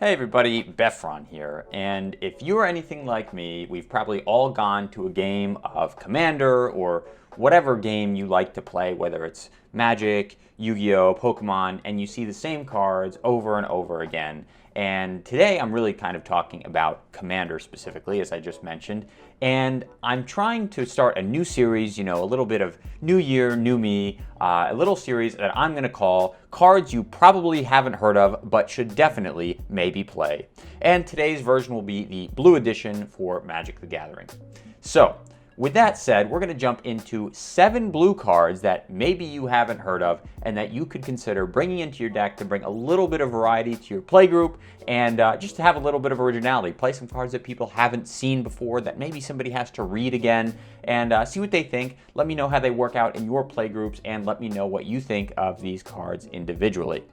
Hey everybody, Befron here, and if you are anything like me, we've probably all gone to a game of Commander or whatever game you like to play, whether it's Magic, Yu-Gi-Oh, Pokemon, and you see the same cards over and over again. And today I'm really kind of talking about Commander specifically, as I just mentioned, and I'm trying to start a new series, a little bit of new year, new me, a little series that I'm going to call Cards You Probably Haven't Heard of But Should Definitely Maybe Play. And today's version will be the Blue Edition for Magic the Gathering. So, with that said, we're going to jump into 7 blue cards that maybe you haven't heard of and that you could consider bringing into your deck to bring a little bit of variety to your play group and just to have a little bit of originality. Play some cards that people haven't seen before that maybe somebody has to read again and see what they think. Let me know how they work out in your play groups and let me know what you think of these cards individually.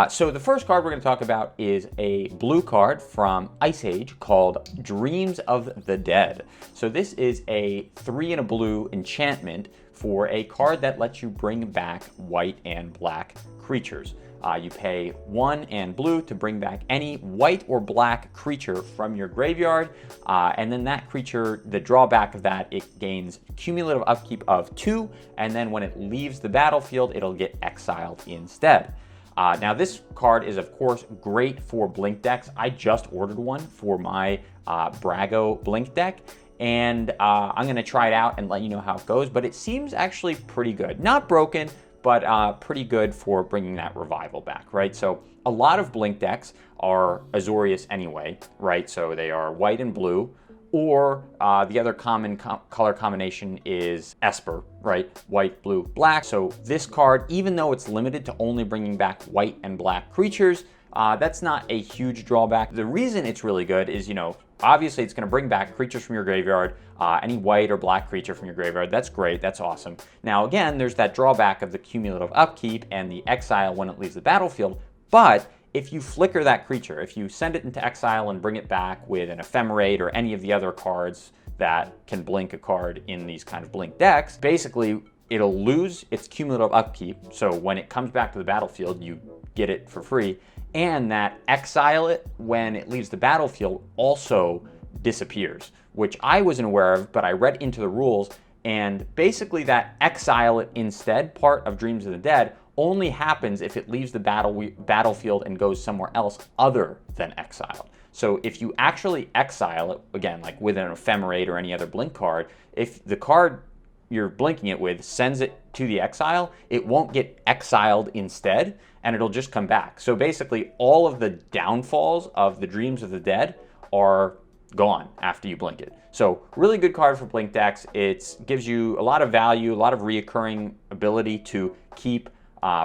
So the first card we're going to talk about is a blue card from Ice Age called Dreams of the Dead. So this is a 3 and a blue enchantment for a card that lets you bring back white and black creatures. You pay 1 and blue to bring back any white or black creature from your graveyard, and then that creature, the drawback of that, it gains cumulative upkeep of 2, and then when it leaves the battlefield, it'll get exiled instead. Now this card is of course great for Blink decks. I just ordered one for my Brago Blink deck, and I'm going to try it out and let you know how it goes, but it seems actually pretty good. Not broken, but pretty good for bringing that revival back, right? So a lot of Blink decks are Azorius anyway, right? So they are white and blue, or the other common color combination is Esper, right? White, blue, black. So this card, even though it's limited to only bringing back white and black creatures, that's not a huge drawback. The reason it's really good is, obviously it's going to bring back creatures from your graveyard, any white or black creature from your graveyard. That's great. That's awesome. Now, again, there's that drawback of the cumulative upkeep and the exile when it leaves the battlefield, but if you flicker that creature, if you send it into exile and bring it back with an Ephemerate or any of the other cards that can blink a card in these kind of blink decks, basically it'll lose its cumulative upkeep. So when it comes back to the battlefield, you get it for free. And that exile it when it leaves the battlefield also disappears, which I wasn't aware of, but I read into the rules. And basically that exile it instead part of Dreams of the Dead only happens if it leaves the battlefield and goes somewhere else other than exiled. So if you actually exile it, again, like with an Ephemerate or any other blink card, if the card you're blinking it with sends it to the exile, it won't get exiled instead, and it'll just come back. So basically all of the downfalls of the Dreams of the Dead are gone after you blink it. So really good card for blink decks. It gives you a lot of value, a lot of reoccurring ability to keep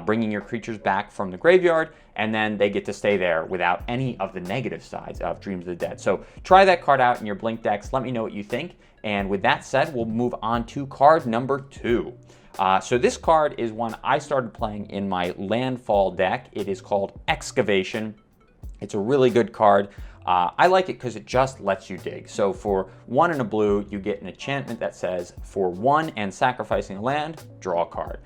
bringing your creatures back from the graveyard, and then they get to stay there without any of the negative sides of Dreams of the Dead. So try that card out in your blink decks. Let me know what you think. And with that said, we'll move on to card number 2. So this card is one I started playing in my landfall deck. It is called Excavation. It's a really good card. I like it because it just lets you dig. So for 1 and a blue, you get an enchantment that says, for 1 and sacrificing a land, draw a card.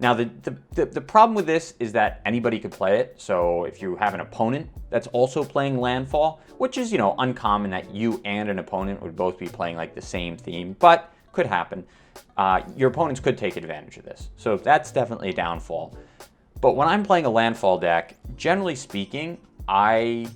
Now, the problem with this is that anybody could play it. So if you have an opponent that's also playing Landfall, which is, uncommon that you and an opponent would both be playing like the same theme, but could happen. Your opponents could take advantage of this. So that's definitely a downfall. But when I'm playing a Landfall deck, generally speaking, I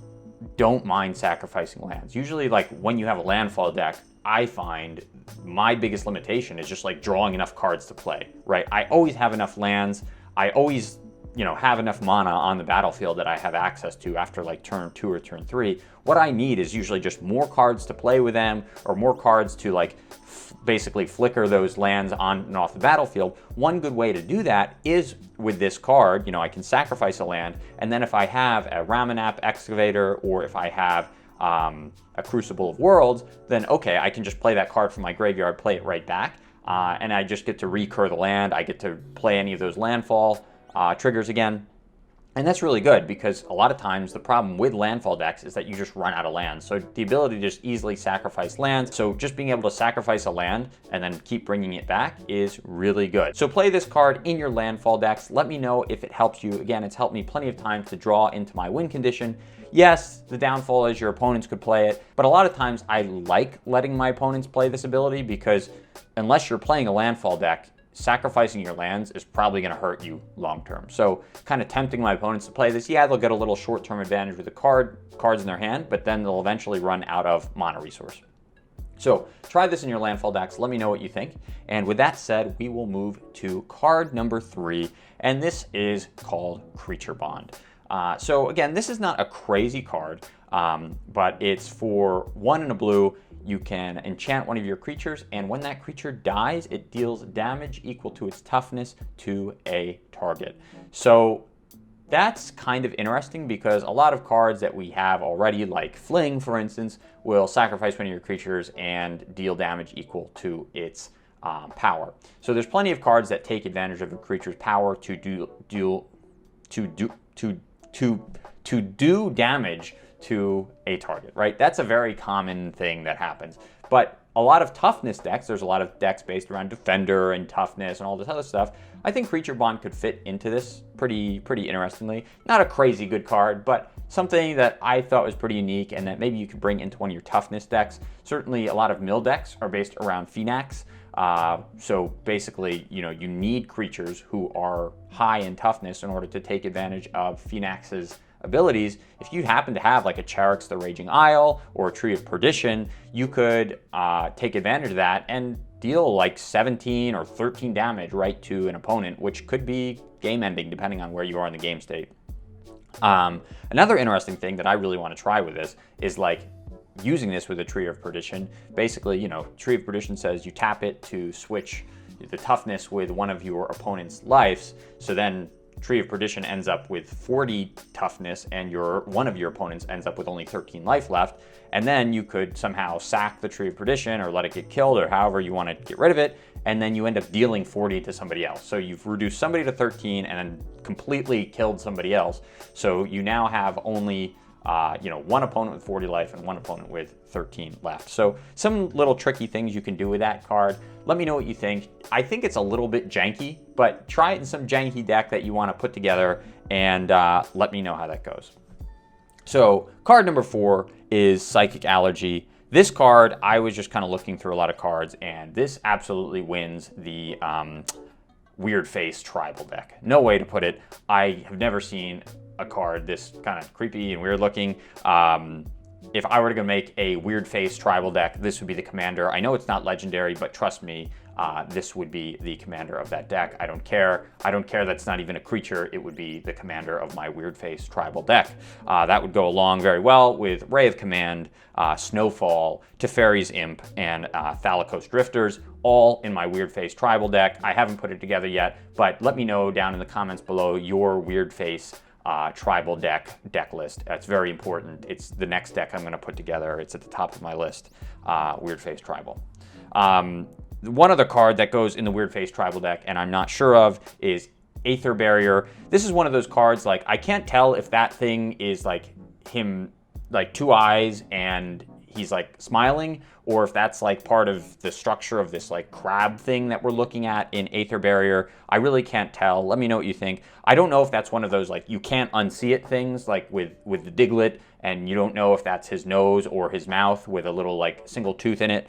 don't mind sacrificing lands. Usually, like when you have a Landfall deck, I find my biggest limitation is just like drawing enough cards to play, right? I always have enough lands. I always, have enough mana on the battlefield that I have access to after like turn 2 or turn 3. What I need is usually just more cards to play with them, or more cards to like basically flicker those lands on and off the battlefield. One good way to do that is with this card. I can sacrifice a land, and then if I have a Ramanap Excavator, or if I have a Crucible of Worlds, then okay, I can just play that card from my graveyard, play it right back, and I just get to recur the land. I get to play any of those landfall triggers again. And that's really good because a lot of times the problem with landfall decks is that you just run out of lands. So the ability to just easily sacrifice lands, so just being able to sacrifice a land and then keep bringing it back is really good. So play this card in your landfall decks. Let me know if it helps you. Again, it's helped me plenty of times to draw into my win condition. Yes, the downfall is your opponents could play it, but a lot of times I like letting my opponents play this ability because unless you're playing a landfall deck, sacrificing your lands is probably going to hurt you long term. So kind of tempting my opponents to play this. Yeah, they'll get a little short-term advantage with the cards in their hand, but then they'll eventually run out of mana resource. So try this in your landfall decks. Let me know what you think. And with that said, we will move to card number 3, and this is called Creature Bond. So again, this is not a crazy card, but it's for 1 and a blue. You can enchant one of your creatures, and when that creature dies, it deals damage equal to its toughness to a target. So that's kind of interesting because a lot of cards that we have already, like Fling, for instance, will sacrifice one of your creatures and deal damage equal to its power. So there's plenty of cards that take advantage of a creature's power to do damage to a target, right? That's a very common thing that happens. But a lot of toughness decks, there's a lot of decks based around defender and toughness and all this other stuff. I think Creature Bond could fit into this pretty interestingly. Not a crazy good card, but something that I thought was pretty unique and that maybe you could bring into one of your toughness decks. Certainly a lot of mill decks are based around Phoenix. So basically, you need creatures who are high in toughness in order to take advantage of Phoenix's abilities. If you happen to have like a Charix the Raging Isle or a Tree of Perdition, you could take advantage of that and deal like 17 or 13 damage right to an opponent, which could be game ending depending on where you are in the game state. Another interesting thing that I really want to try with this is like using this with a Tree of Perdition. Basically, Tree of Perdition says you tap it to switch the toughness with one of your opponent's lives. So then Tree of Perdition ends up with 40 toughness and one of your opponents ends up with only 13 life left. And then you could somehow sack the Tree of Perdition or let it get killed or however you want to get rid of it. And then you end up dealing 40 to somebody else. So you've reduced somebody to 13 and then completely killed somebody else. So you now have only one opponent with 40 life and one opponent with 13 left. So some little tricky things you can do with that card. Let me know what you think. I think it's a little bit janky, but try it in some janky deck that you want to put together and let me know how that goes. So card number 4 is Psychic Allergy. This card, I was just kind of looking through a lot of cards, and this absolutely wins the Weird Face tribal deck. No way to put it. I have never seen a card this kind of creepy and weird looking. If I were to make a Weird Face tribal deck, this would be the commander. I know it's not legendary, but trust me, this would be the commander of that deck. I don't care. I don't care that's not even a creature. It would be the commander of my Weird Face tribal deck. That would go along very well with Ray of Command, Snowfall, Teferi's Imp, and Thalicos Drifters, all in my Weird Face tribal deck. I haven't put it together yet, but let me know down in the comments below your Weird Face tribal deck list. That's very important. It's the next deck I'm going to put together. It's at the top of my list, Weird Face tribal. One other card that goes in the Weird Face tribal deck, and I'm not sure of, is Aether Barrier. This is one of those cards, like, I can't tell if that thing is like him, like 2 eyes and he's like smiling, or if that's like part of the structure of this like crab thing that we're looking at in Aether Barrier. I really can't tell. Let me know what you think. I don't know if that's one of those like you can't unsee it things like with the Diglett, and you don't know if that's his nose or his mouth with a little like single tooth in it.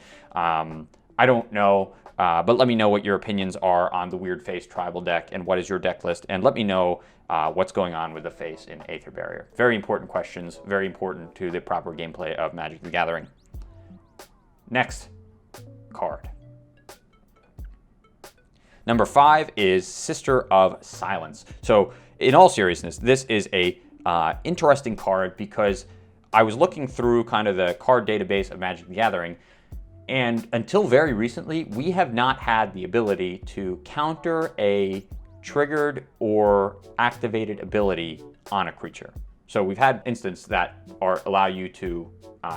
I don't know, but let me know what your opinions are on the Weird Face tribal deck and what is your deck list, and let me know what's going on with the face in Aether Barrier. Very important questions, very important to the proper gameplay of Magic the Gathering. Next card. Number 5 is Sister of Silence. So in all seriousness, this is a interesting card because I was looking through kind of the card database of Magic the Gathering, and until very recently, we have not had the ability to counter a triggered or activated ability on a creature. So we've had instances that allow you to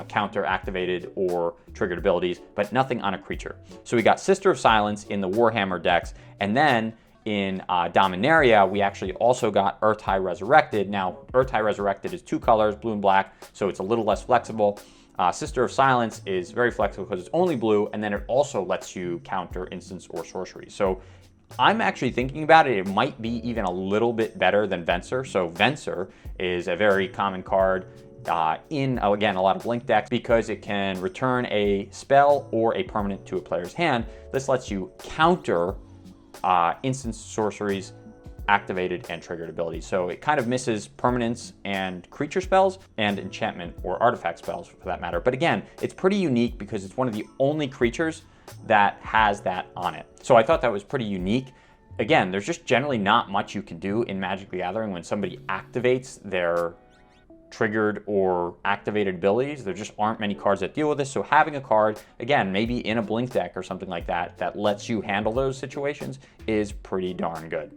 counter activated or triggered abilities, but nothing on a creature. So we got Sister of Silence in the Warhammer decks, and then in Dominaria, we actually also got Urtai Resurrected. Now, Urtai Resurrected is 2 colors, blue and black, so it's a little less flexible. Sister of Silence is very flexible because it's only blue, and then it also lets you counter instants or sorceries. So I'm actually thinking about it. It might be even a little bit better than Venser. So Venser is a very common card in, again, a lot of Blink decks because it can return a spell or a permanent to a player's hand. This lets you counter instants, sorceries, activated and triggered abilities. So it kind of misses permanents and creature spells and enchantment or artifact spells for that matter. But again, it's pretty unique because it's one of the only creatures that has that on it. So I thought that was pretty unique. Again, there's just generally not much you can do in Magic the Gathering when somebody activates their triggered or activated abilities. There just aren't many cards that deal with this. So having a card, again, maybe in a Blink deck or something like that, that lets you handle those situations is pretty darn good.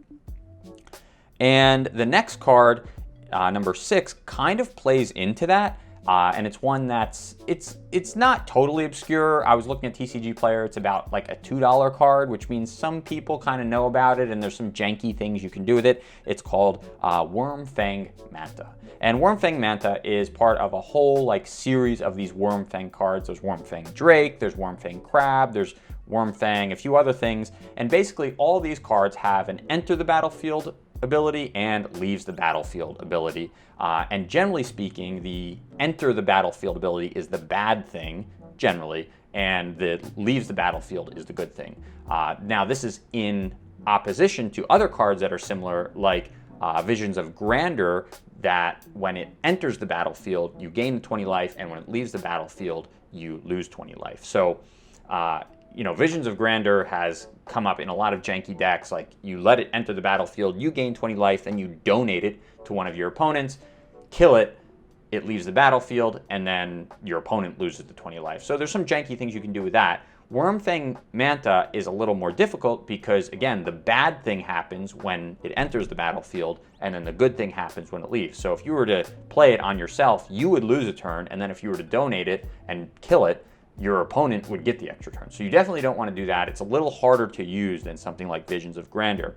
And the next card, number 6, kind of plays into that. And it's one that's, it's not totally obscure. I was looking at TCG Player. It's about like a $2 card, which means some people kind of know about it, and there's some janky things you can do with it. It's called Wormfang Manta. And Wormfang Manta is part of a whole like series of these Wormfang cards. There's Wormfang Drake, there's Wormfang Crab, there's Wormfang, a few other things. And basically all these cards have an enter the battlefield ability and leaves the battlefield ability. And generally speaking, the enter the battlefield ability is the bad thing, generally, and the leaves the battlefield is the good thing. Now, this is in opposition to other cards that are similar, like Visions of Grandeur, that when it enters the battlefield, you gain 20 life, and when it leaves the battlefield, you lose 20 life. So, you know, Visions of Grandeur has come up in a lot of janky decks. Like, you let it enter the battlefield, you gain 20 life, then you donate it to one of your opponents, kill it, it leaves the battlefield, and then your opponent loses the 20 life. So there's some janky things you can do with that. Wormfang Manta is a little more difficult because, again, the bad thing happens when it enters the battlefield, and then the good thing happens when it leaves. So if you were to play it on yourself, you would lose a turn, and then if you were to donate it and kill it, your opponent would get the extra turn. So you definitely don't want to do that. It's a little harder to use than something like Visions of Grandeur.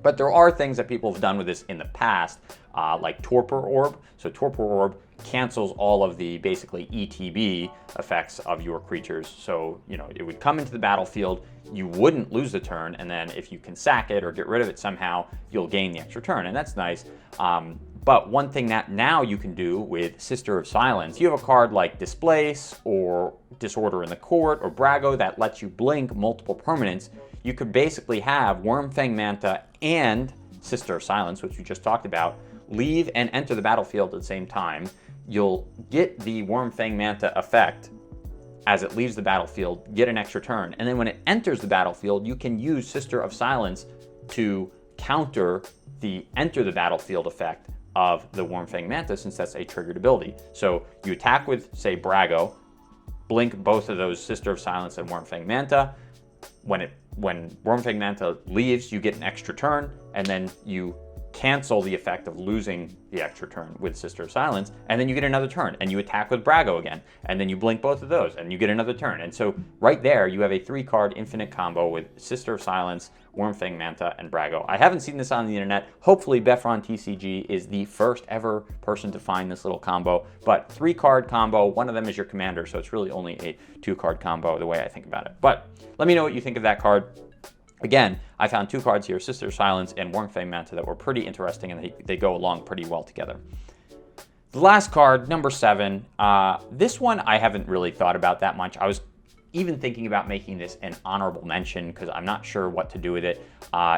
But there are things that people have done with this in the past, like Torpor Orb. So Torpor Orb cancels all of the basically ETB effects of your creatures. So, you know, it would come into the battlefield, you wouldn't lose the turn, and then if you can sack it or get rid of it somehow, you'll gain the extra turn, and that's nice. But one thing that now you can do with Sister of Silence, you have a card like Displace or Disorder in the Court or Brago that lets you blink multiple permanents. You could basically have Wormfang Manta and Sister of Silence, which we just talked about, leave and enter the battlefield at the same time. You'll get the Wormfang Manta effect as it leaves the battlefield, get an extra turn, and then when it enters the battlefield, you can use Sister of Silence to counter the enter the battlefield effect of the Wormfang Manta, since that's a triggered ability. So you attack with, say, Brago, blink both of those Sister of Silence and Wormfang Manta. When Wormfang Manta leaves, you get an extra turn, and then you cancel the effect of losing the extra turn with Sister of Silence, and then you get another turn, and you attack with Brago again, and then you blink both of those, and you get another turn. And so right there, you have a 3-card infinite combo with Sister of Silence, Wormfang Manta, and Brago. I haven't seen this on the internet. Hopefully, Befron TCG is the first ever person to find this little combo, but 3-card combo, one of them is your commander, so it's really only a 2-card combo the way I think about it. But let me know what you think of that card. Again, I found 2 cards here, Sister of Silence and Wormfang Manta, that were pretty interesting, and they go along pretty well together. The last card, number 7, this one I haven't really thought about that much. I was even thinking about making this an honorable mention because I'm not sure what to do with it,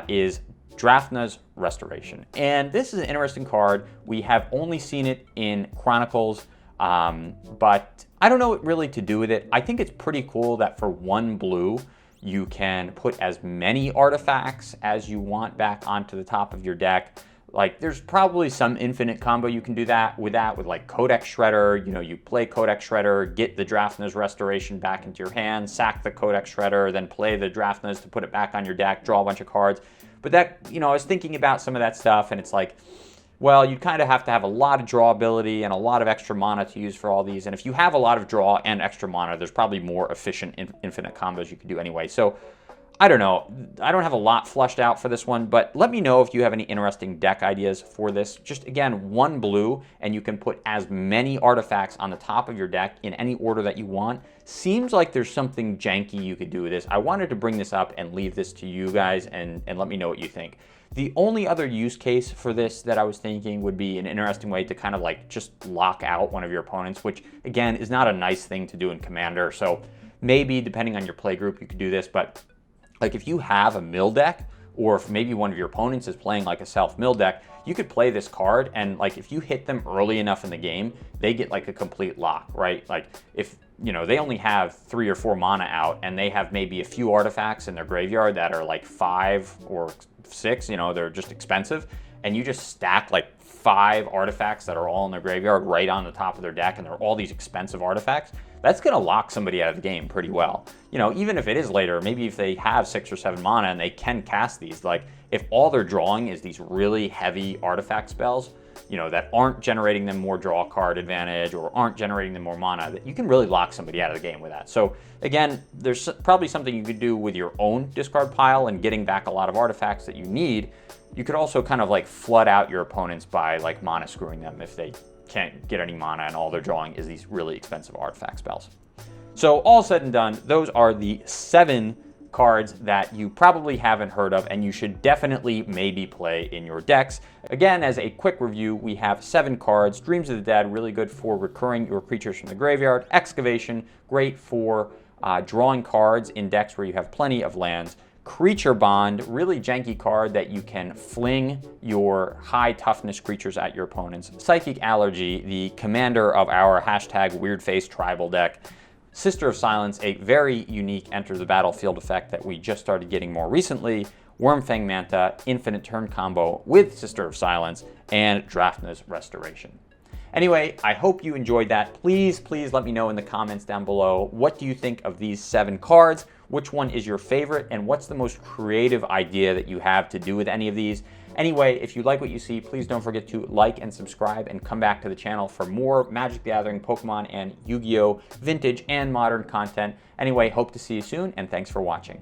is Drafna's Restoration. And this is an interesting card. We have only seen it in Chronicles, but I don't know what really to do with it. I think it's pretty cool that for 1 blue, you can put as many artifacts as you want back onto the top of your deck. Like, there's probably some infinite combo you can do with like Codex Shredder. You know, you play Codex Shredder, get the Drafna's Restoration back into your hand, sack the Codex Shredder, then play the Drafna's to put it back on your deck, draw a bunch of cards. But that, you know, I was thinking about some of that stuff, and it's like, well, you'd kind of have to have a lot of draw ability and a lot of extra mana to use for all these. And if you have a lot of draw and extra mana, there's probably more efficient infinite combos you can do anyway. So I don't know. I don't have a lot flushed out for this one, but let me know if you have any interesting deck ideas for this. Just again, 1 blue, and you can put as many artifacts on the top of your deck in any order that you want. Seems like there's something janky you could do with this. I wanted to bring this up and leave this to you guys and let me know what you think. The only other use case for this that I was thinking would be an interesting way to kind of like just lock out one of your opponents, which again is not a nice thing to do in Commander. So maybe depending on your play group, you could do this, but like if you have a mill deck, or if maybe one of your opponents is playing like a self-mill deck, you could play this card, and like if you hit them early enough in the game, they get like a complete lock, right? Like if, you know, they only have 3 or 4 mana out, and they have maybe a few artifacts in their graveyard that are like 5 or 6, you know, they're just expensive, and you just stack like 5 artifacts that are all in their graveyard right on the top of their deck, and they're all these expensive artifacts, that's going to lock somebody out of the game pretty well. You know, even if it is later, maybe if they have 6 or 7 mana and they can cast these, like if all they're drawing is these really heavy artifact spells, you know, that aren't generating them more draw card advantage or aren't generating them more mana, that you can really lock somebody out of the game with that. So again, there's probably something you could do with your own discard pile and getting back a lot of artifacts that you need. You could also kind of like flood out your opponents by like mana screwing them if they can't get any mana and all they're drawing is these really expensive artifact spells. So all said and done, those are the 7 cards that you probably haven't heard of and you should definitely maybe play in your decks. Again, as a quick review, we have 7 cards. Dreams of the Dead, really good for recurring your creatures from the graveyard. Excavation, great for drawing cards in decks where you have plenty of lands. Creature Bond, really janky card that you can fling your high toughness creatures at your opponents. Psychic Allergy, the commander of our #WeirdFace tribal deck. Sister of Silence, a very unique enter the battlefield effect that we just started getting more recently. Wormfang Manta, infinite turn combo with Sister of Silence, and Drafna's Restoration. Anyway, I hope you enjoyed that. Please let me know in the comments down below, what do you think of these 7 cards? Which one is your favorite, and what's the most creative idea that you have to do with any of these? Anyway, if you like what you see, please don't forget to like and subscribe and come back to the channel for more Magic the Gathering, Pokemon, and Yu-Gi-Oh! Vintage and modern content. Anyway, hope to see you soon, and thanks for watching.